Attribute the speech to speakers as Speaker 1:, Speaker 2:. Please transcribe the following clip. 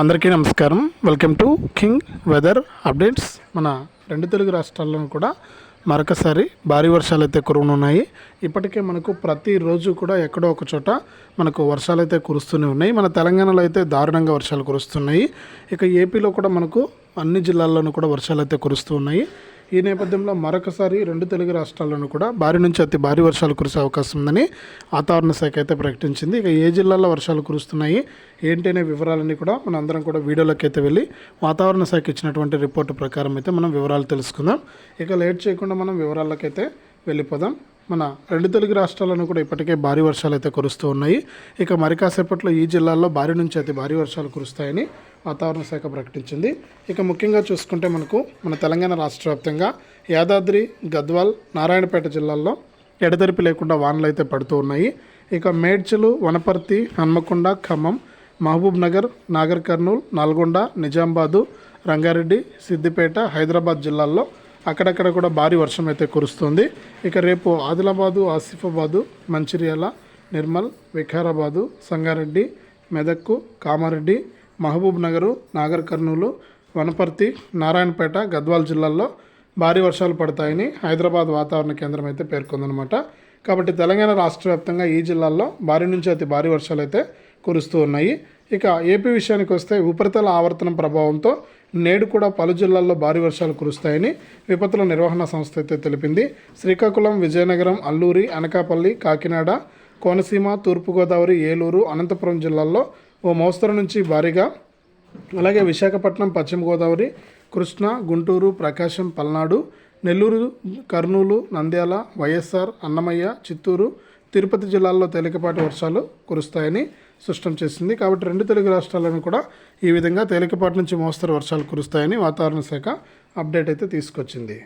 Speaker 1: అందరికీ నమస్కారం. Welcome to king weather updates. మన రెండు తెలుగు రాష్ట్రాల్లోనూ కూడా మరొకసారి భారీ వర్షాలు అయితే కురవనున్నాయి. ఇప్పటికే మనకు ప్రతిరోజు కూడా ఎక్కడో ఒక చోట మనకు వర్షాలు అయితే కురుస్తూనే ఉన్నాయి. మన తెలంగాణలో అయితే దారుణంగా వర్షాలు కురుస్తున్నాయి. ఇక ఏపీలో కూడా మనకు అన్ని జిల్లాల్లోనూ కూడా వర్షాలు అయితే కురుస్తూ ఉన్నాయి. ఈ నేపథ్యంలో మరొకసారి రెండు తెలుగు రాష్ట్రాల్లోనూ కూడా భారీ నుంచి అతి భారీ వర్షాలు కురిసే అవకాశం ఉందని వాతావరణ శాఖ అయితే ప్రకటించింది. ఇక ఏ జిల్లాల్లో వర్షాలు కురుస్తున్నాయి ఏంటి అనే వివరాలన్నీ కూడా మనం అందరం కూడా వీడియోలోకి అయితే వెళ్ళి వాతావరణ శాఖ ఇచ్చినటువంటి రిపోర్టు ప్రకారం అయితే మనం వివరాలు తెలుసుకుందాం. ఇక లేట్ చేయకుండా మనం వివరాల్లోకి అయితే వెళ్ళిపోదాం. మన రెండు తెలుగు రాష్ట్రాలను కూడా ఇప్పటికే భారీ వర్షాలు అయితే కురుస్తూ ఉన్నాయి. ఇక మరి కాసేపట్లో ఈ జిల్లాల్లో భారీ నుంచి అతి భారీ వర్షాలు కురుస్తాయని వాతావరణ శాఖ ప్రకటించింది. ఇక ముఖ్యంగా చూసుకుంటే మన తెలంగాణ రాష్ట్ర వ్యాప్తంగా యాదాద్రి, గద్వాల్, నారాయణపేట జిల్లాల్లో ఎడతెరిపి లేకుండా వానలు అయితే పడుతూ ఉన్నాయి. ఇక మేడ్చలు, వనపర్తి, హన్మకొండ, ఖమ్మం, మహబూబ్ నగర్, నాగర్ కర్నూల్, నల్గొండ, నిజామాబాదు, రంగారెడ్డి, సిద్దిపేట, హైదరాబాద్ జిల్లాల్లో అక్కడక్కడ కూడా భారీ వర్షం అయితే కురుస్తుంది. ఇక రేపు ఆదిలాబాదు, ఆసిఫాబాదు, మంచిర్యాల, నిర్మల్, వికారాబాదు, సంగారెడ్డి, మెదక్కు, కామారెడ్డి, మహబూబ్ నగరు, నాగర్ కర్నూలు, వనపర్తి, నారాయణపేట, గద్వాల్ జిల్లాల్లో భారీ వర్షాలు పడతాయని హైదరాబాద్ వాతావరణ కేంద్రం అయితే పేర్కొందనమాట. కాబట్టి తెలంగాణ రాష్ట్ర వ్యాప్తంగా ఈ జిల్లాల్లో భారీ నుంచి అతి భారీ వర్షాలు అయితే కురుస్తూ ఉన్నాయి. ఇక ఏపీ విషయానికి వస్తే ఉపరితల ఆవర్తనం ప్రభావంతో నేడు కూడా పలు జిల్లాల్లో భారీ వర్షాలు కురుస్తాయని విపత్తుల నిర్వహణ సంస్థ అయితే తెలిపింది. శ్రీకాకుళం, విజయనగరం, అల్లూరి, అనకాపల్లి, కాకినాడ, కోనసీమ, తూర్పుగోదావరి, ఏలూరు, అనంతపురం జిల్లాల్లో ఓ మోస్తరు నుంచి భారీగా, అలాగే విశాఖపట్నం, పశ్చిమ గోదావరి, కృష్ణా, గుంటూరు, ప్రకాశం, పల్నాడు, నెల్లూరు, కర్నూలు, నంద్యాల, వైఎస్ఆర్, అన్నమయ్య, చిత్తూరు, తిరుపతి జిల్లాల్లో తేలికపాటి వర్షాలు కురుస్తాయని స్పష్టం చేసింది. కాబట్టి రెండు తెలుగు రాష్ట్రాలను కూడా ఈ విధంగా తేలికపాటి నుంచి మోస్తరు వర్షాలు కురుస్తాయని వాతావరణ శాఖ అప్డేట్ అయితే తీసుకొచ్చింది.